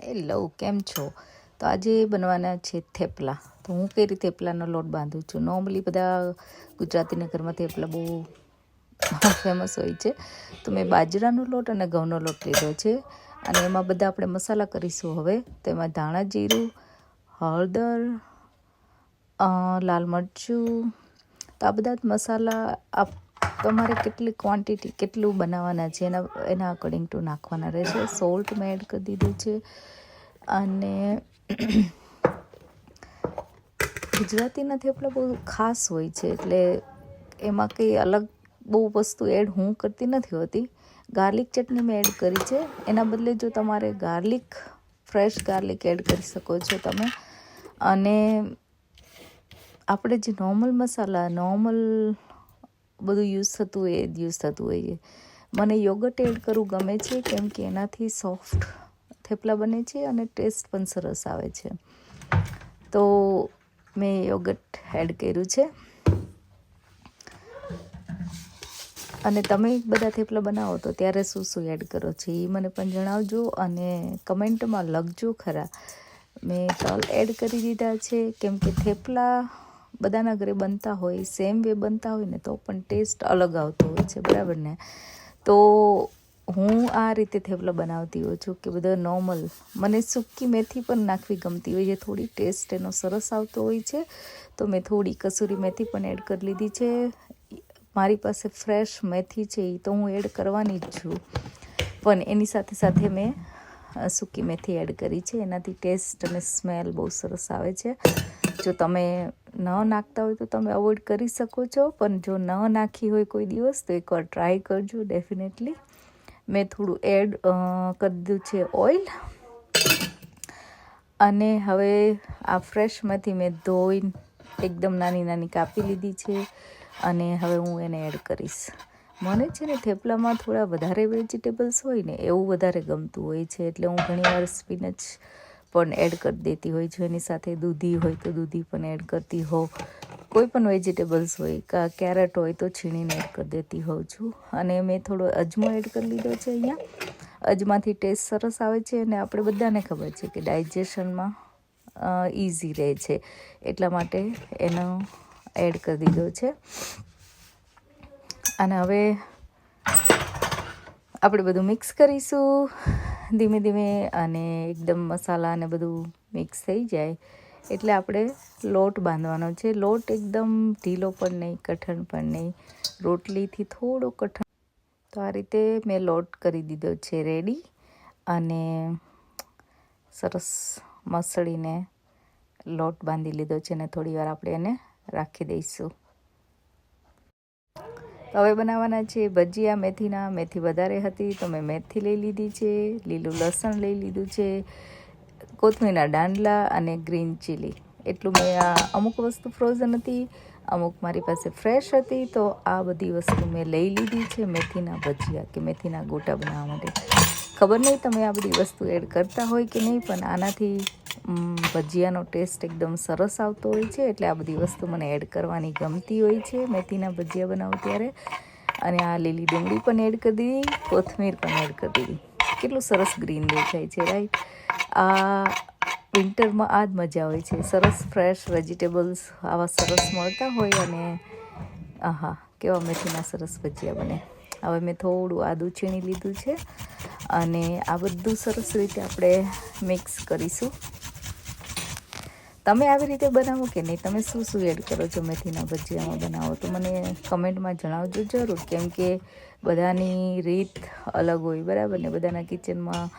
Hello, કેમ છો? તો આજે બનવાના છે થેપલા. તો હું કઈ રીતે થેપલાનો લોટ બાંધું છું. નોર્મલી બધા ગુજરાતીના ઘરમાં થેપલા બહુ ફેમસ હોય છે. તો મેં બાજરાનો લોટ અને ઘઉંનો લોટ લીધો છે અને એમાં બધા આપણે મસાલા કરીશું. હવે તેમાં ધાણા જીરું, હળદર, લાલ મરચું, તો આ બધા જ મસાલા તમારે કેટલી ક્વોન્ટિટી કેટલું બનાવવાના છે એના અકોર્ડિંગ ટુ નાખવાના રહેશે. સોલ્ટ મેં એડ કરી દીધું છે. અને ગુજરાતીના થેપલા બહુ ખાસ હોય છે, એટલે એમાં કંઈ અલગ બહુ વસ્તુ એડ હું કરતી નથી હોતી. ગાર્લિક ચટણી મેં એડ કરી છે. એના બદલે જો તમારે ફ્રેશ ગાર્લિક એડ કરી શકો છો તમે. અને આપણે જે નોર્મલ બધું યુઝ થતું હોય એ જ યુઝ થતું હોય. મને યોગર્ટ એડ કરવું ગમે છે, કેમ કે એનાથી સોફ્ટ થેપલા બને છે અને ટેસ્ટ પણ સરસ આવે છે. તો મેં યોગર્ટ એડ કર્યું છે. અને તમે બધા થેપલા બનાવો તો ત્યારે શું એડ કરો છો એ મને પણ જણાવજો અને કમેન્ટમાં લખજો ખરા. મેં તલ એડ કરી દીધા છે, કેમ કે થેપલા બધાના ઘરે બનતા હોય, સેમ વે બનતા હોય ને તો પણ ટેસ્ટ અલગ આવતો હોય છે, બરાબર ને? તો હું આ રીતે થેપલા બનાવતી હોઉં છું કે બધા નોર્મલ. મને સૂકી મેથી પણ નાખવી ગમતી હોય છે, થોડી ટેસ્ટ એનો સરસ આવતો હોય છે. તો મેં થોડી કસૂરી મેથી પણ એડ કરી લીધી છે. મારી પાસે ફ્રેશ મેથી છે એ તો હું એડ કરવાની જ છું, પણ એની સાથે સાથે મેં સૂકી મેથી એડ કરી છે. એનાથી ટેસ્ટ અને સ્મેલ બહુ સરસ આવે છે. જો તમે ન નાખતા હોય તો તમે અવોઇડ કરી શકો છો, પણ જો ન નાખી હોય કોઈ દિવસ તો એકવાર ટ્રાય કરજો ડેફિનેટલી. મેં થોડું એડ કરી દીધું છે ઓઇલ. અને હવે આ ફ્રેશ મેથી મેં ધોઈને એકદમ નાની નાની કાપી લીધી છે અને હવે હું એને એડ કરીશ. મને છે ને થેપલામાં થોડા વધારે વેજીટેબલ્સ હોય ને એવું વધારે ગમતું હોય છે, એટલે હું ઘણીવાર સ્પિનચ પણ એડ કરી દેતી હોય છું. એની સાથે દૂધી હોય તો દૂધી પણ એડ કરતી હોઉં. કોઈ પણ વેજીટેબલ્સ હોય, કેરેટ હોય તો છીણીને એડ કરી દેતી હોઉં છું. અને મેં થોડો અજમો એડ કરી લીધો છે અહીંયા. અજમાથી ટેસ્ટ સરસ આવે છે અને આપણે બધાને ખબર છે કે ડાયજેશનમાં ઇઝી રહે છે, એટલા માટે એનો એડ કરી દીધો છે. અને હવે આપણે બધું મિક્સ કરીશું ધીમે ધીમે, અને એકદમ મસાલા અને બધું મિક્સ થઈ જાય એટલે આપણે લોટ બાંધવાનો છે. લોટ એકદમ ઢીલો પણ નહીં, કઠણ પણ નહીં, રોટલીથી થોડો કઠણ. તો આ રીતે મેં લોટ કરી દીધો છે રેડી, અને સરસ મસળીને લોટ બાંધી લીધો છે અને થોડી વાર આપણે એને રાખી દઈશું. હવે બનાવવાના છે ભજીયા મેથીના. મેથી વધારે હતી તો મેં મેથી લઈ લીધી છે, લીલું લસણ લઈ લીધું છે, કોથમીરના દાંડલા અને ગ્રીન ચીલી. એટલું મેં અમુક વસ્તુ ફ્રોઝન હતી, અમુક મારી પાસે ફ્રેશ હતી, તો આ બધી વસ્તુ મેં લઈ લીધી છે મેથીના ભજીયા કે મેથીના ગોટા બનાવવા માટે. ખબર નહીં તમે આ બધી વસ્તુ એડ કરતા હોય કે નહીં, પણ આનાથી ભજીયાનો ટેસ્ટ એકદમ સરસ આવતો હોય છે. એટલે આ બધી વસ્તુ મને એડ કરવાની ગમતી હોય છે મેથીના ભજીયા બનાવું ત્યારે. અને આ લીલી ડુંગળી પણ એડ કરી દીધી, કોથમીર પણ એડ કરી દીધી. કેટલું સરસ ગ્રીન દેખાય છે, રાઈટ? આ વિન્ટરમાં આ જ મજા હોય છે. સરસ ફ્રેશ વેજીટેબલ્સ આવા સરસ મળતા હોય, અને આહા, કેવા મેથીના સરસ ભજીયા બને. હવે મેં થોડું આદું છીણી લીધું છે અને આ બધું સરસ રીતે આપણે મિક્સ કરીશું. તમે આવી રીતે બનાવો કે નહીં? તમે શું એડ કરો છો મેથીના ભજીયામાં બનાવો તો મને કમેન્ટમાં જણાવજો જરૂર, કેમ કે બધાની રીત અલગ હોય, બરાબર ને? બધાના કિચનમાં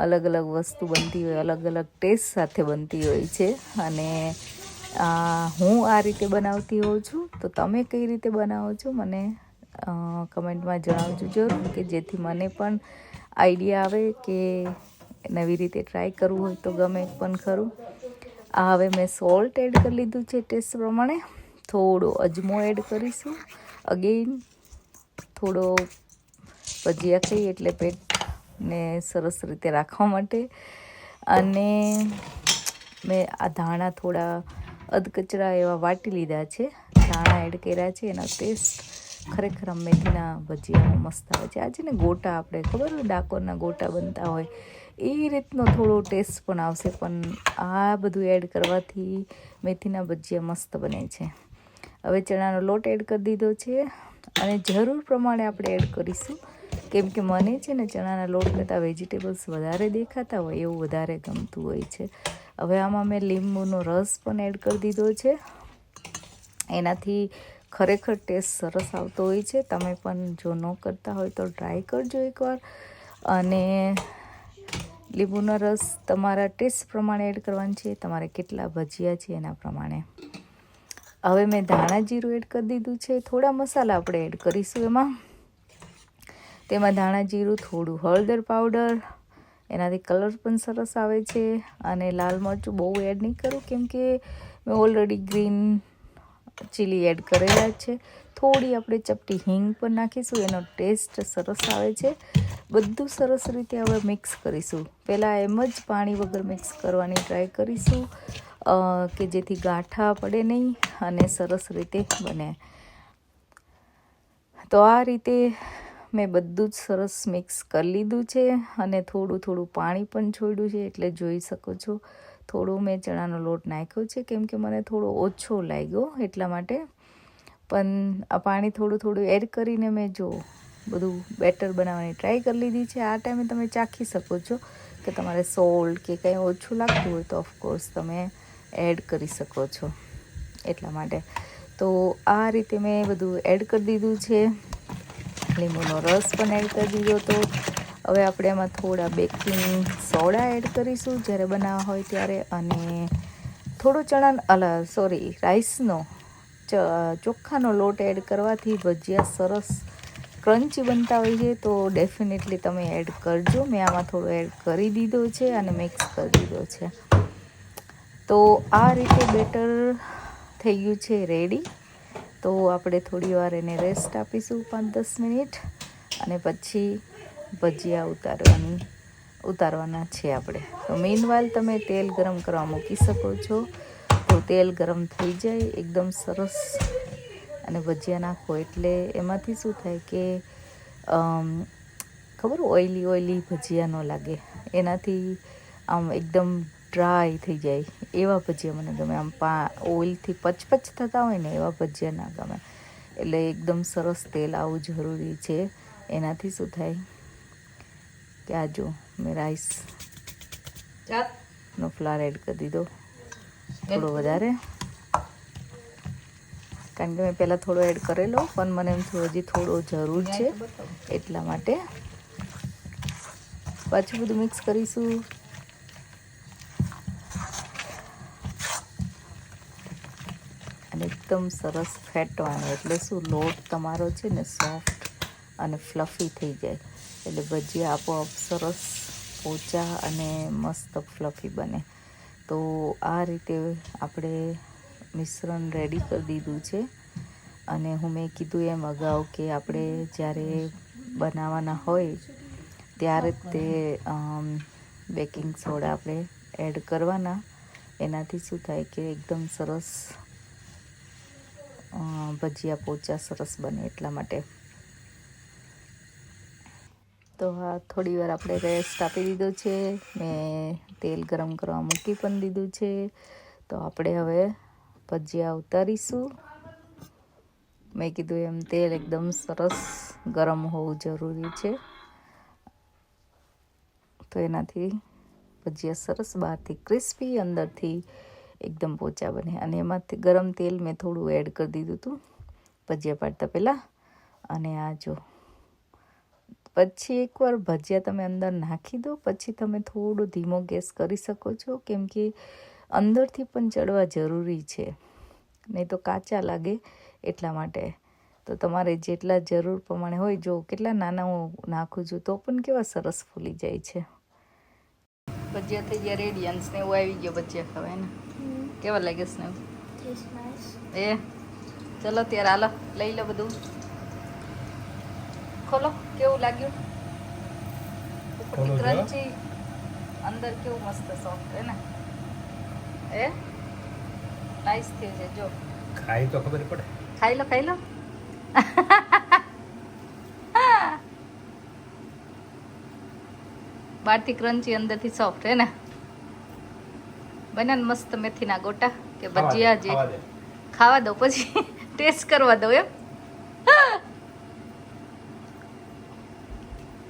અલગ અલગ વસ્તુ બનતી હોય, અલગ અલગ ટેસ્ટ સાથે બનતી હોય છે. અને હું આ રીતે બનાવતી હોઉં છું, તો તમે કઈ રીતે બનાવો છો મને કમેન્ટમાં જણાવજો જરૂર, કે જેથી મને પણ આઈડિયા આવે કે નવી રીતે ટ્રાય કરવું હોય તો ગમે પણ ખરું. હવે મેં સોલ્ટ એડ કરી લીધું છે ટેસ્ટ પ્રમાણે. થોડો અજમો એડ કરીશું. અગેઇન થોડો ભજીયા ખાઈએ એટલે પેટને સરસ રીતે રાખવા માટે. અને મેં આ ધાણા થોડા અધકચરા એવા વાટી લીધા છે, ધાણા એડ કર્યા છે. એના ટેસ્ટ ખરેખર મેથીના ભજીયામાં મસ્ત આવે છે. આ છે ને ગોટા, આપણે ખબર હોય ડાકોરના ગોટા બનતા હોય એ રીતનો થોડો ટેસ્ટ પણ આવશે. પણ આ બધું એડ કરવાથી મેથીના ભજીયા મસ્ત બને છે. હવે ચણાનો લોટ એડ કરી દીધો છે અને જરૂર પ્રમાણે આપણે એડ કરીશું, કેમ કે મને છે ને ચણાના લોટ કરતાં વેજીટેબલ્સ વધારે દેખાતા હોય એવું વધારે ગમતું હોય છે. હવે આમાં મેં લીંબુનો રસ પણ એડ કરી દીધો છે. એનાથી ખરેખર ટેસ્ટ સરસ આવતો હોય છે. તમે પણ જો ન કરતા હોય તો ટ્રાય કરજો એકવાર. અને લીંબુનો રસ તમારા ટેસ્ટ પ્રમાણે એડ કરવાનો છે, તમારે કેટલા ભજીયા છે એના પ્રમાણે. હવે મેં ધાણા જીરું એડ કરી દીધું છે. થોડા મસાલા આપણે એડ કરીશું તેમાં ધાણા જીરું, થોડું હળદર પાવડર, એનાથી કલર પણ સરસ આવે છે. અને લાલ મરચું બહુ એડ નહીં કરું, કેમ કે મેં ઓલરેડી ગ્રીન ચીલી એડ કરેલા છે. થોડી આપણે ચપટી હિંગ પણ નાખીશું, એનો ટેસ્ટ સરસ આવે છે. બધું સરસ રીતે હવે મિક્સ કરીશું. પહેલાં એમ જ પાણી વગર મિક્સ કરવાની ટ્રાય કરીશું, કે જેથી ગાંઠા પડે નહીં અને સરસ રીતે બને. તો આ રીતે મેં બધું જ સરસ મિક્સ કરી લીધું છે અને થોડું થોડું પાણી પણ છોડ્યું છે, એટલે જોઈ શકો છો. થોડું મેં ચણાનો લોટ નાખ્યો છે, કેમ કે મને થોડો ઓછો લાગ્યો એટલા માટે. પણ આ પાણી થોડું થોડું એડ કરીને મેં બધું બેટર બનાવવાની ટ્રાય કરી લીધી છે. આ ટાઈમે તમે ચાખી શકો છો કે તમારે સોલ્ટ કે કંઈ ઓછું લાગતું હોય તો ઓફકોર્સ તમે એડ કરી શકો છો એટલા માટે. તો આ રીતે મેં બધું એડ કરી દીધું છે. લીંબુનો રસ પણ એડ કરી દીધો હતો. હવે આપણે એમાં થોડા બેકિંગ સોડા એડ કરીશું જ્યારે બનાવવા હોય ત્યારે. અને થોડો રાઈસનો ચોખ્ખાનો લોટ એડ કરવાથી ભજીયા સરસ ક્રન્ચી બનતા હોય છે. તો ડેફિનેટલી તમે એડ કરજો. મેં આમાં થોડો એડ કરી દીધો છે અને મિક્સ કરી દીધો છે. તો આ રીતે બેટર થઈ ગયું છે રેડી. તો આપણે થોડી વાર એને રેસ્ટ આપીશું 5-10 મિનિટ, અને પછી ભજીયા ઉતારવાના છે આપણે. તો મીનવાઇલ તમે તેલ ગરમ કરવા મૂકી શકો છો. તો તેલ ગરમ થઈ જાય એકદમ સરસ અને ભજીયા નાખો એટલે એમાંથી શું થાય કે ખબર ઓઇલી ભજીયા ન લાગે. એનાથી આમ એકદમ ડ્રાય થઈ જાય એવા ભજીયા મને ગમે. આમ ઓઇલથી પચપચ થતા હોય ને એવા ભજીયા ના ગમે. એટલે એકદમ સરસ તેલ આવવું જરૂરી છે. એનાથી શું થાય કે આ જો મેં રાઈસનો ફ્લાર એડ કરી દીધો થોડો વધારે, કારણ કે મેં પહેલાં થોડો એડ કરેલો, પણ મને એમ થયું હજી થોડો જરૂર છે એટલા માટે. પાછું બધું મિક્સ કરીશું. અને એકદમ સરસ ફેટવાનું, એટલે શું લોટ તમારો છે ને સોફ્ટ અને ફ્લફી થઈ જાય. એટલે ભજીયા આપોઆપ સરસ પોચા અને મસ્ત ફ્લફી બને. તો આ રીતે આપણે મિશ્રણ રેડી કરી દીધું છે. અને મેં કીધું એમ અગાઉ કે આપણે જ્યારે બનાવવાના હોય ત્યારે તે બેકિંગ સોડા આપણે એડ કરવાના. એનાથી શું થાય કે એકદમ સરસ ભજીયા પોચા સરસ બને એટલા માટે. તો હા, થોડી વાર આપણે રેસ્ટ આપી દીધો છે. મેં તેલ ગરમ કરવા મૂકી પણ દીધું છે. તો આપણે હવે ભજીયા ઉતારીશું. મેં કીધું એમ તેલ એકદમ સરસ ગરમ હોવું જરૂરી છે. તો એનાથી ભજીયા સરસ બહારથી ક્રિસ્પી, અંદરથી એકદમ પોચા બને. અને એમાંથી ગરમ તેલ મેં થોડું એડ કરી દીધું હતું ભજીયા પાડતા પહેલાં. અને આ જો પછી એકવાર ભજીયા તમે અંદર નાખી દો પછી તમે થોડો ધીમો ગેસ કરી શકો છો, કેમ કે અંદરથી પણ ચડવા જરૂરી છે, નહીં તો કાચા લાગે એટલા માટે. તો તમારે જેટલા જરૂર પ્રમાણે હોય, જો કેટલા નાના હું નાખું છું તો પણ કેવા સરસ ફૂલી જાય છે. ભજીયા થઈ ગયા રેડી. અને સ્નેહ આવી ગયો ભજીયા ખાવા ને. કેવા લાગે સ્નેહ? ચલો ત્યારે હાલો લઈ લો બધું. ખોલો, કેવું લાગ્યું? ઉપરથી ક્રન્ચી, અંદર કેવું મસ્ત સોફ્ટ હે ને. નાઈસ થયું છે. જો ખાઈ તો ખબર પડે. ખાઈ લો બહારથી ક્રન્ચી અંદરથી સોફ્ટ હે ને. બને ને મસ્ત મેથીના ગોટા કે ભજીયા જે ખાવા દો પછી ટેસ્ટ કરવા દો એમ.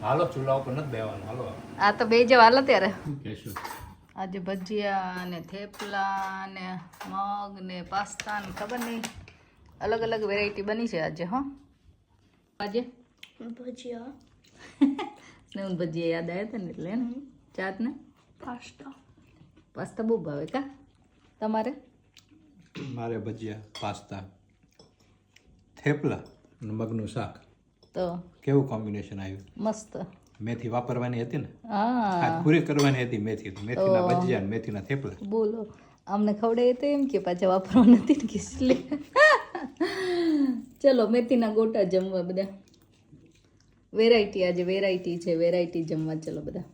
હાલો ચૂલા ઉપર નથી દેવાનું હાલો. આ તો બે જવા હાલો ત્યારે. કહેશું આજે ભજીયા ને થેપલા ને મગ ને પાસ્તા ને ખબર નહીં અલગ અલગ વેરાયટી બની છે આજે. હો આજે ભજીયા સ્નેહ ભજીયા યાદ આવ્યા હતા ને એટલે ને ચાટ ને પાસ્તા બહુ ભાવે કા તમારે? મારે ભજીયા પાસ્તા થેપલા અને મગનું શાક. તો કેવું કોમ્બિનેશન આવ્યું? મસ્ત. મેથી વાપરવાની હતી ને, હા આ પૂરી કરવાની હતી મેથી. મેથીના ભજીયા ને મેથીના થેપલા. બોલો અમને ખવડાય તો એમ કે પાછા વાપરવા નથી ને કિસલે. ચલો મેથીના ગોટા જમવા બધા. વેરાયટી આજે વેરાયટી છે, વેરાયટી જમવા ચલો બધા.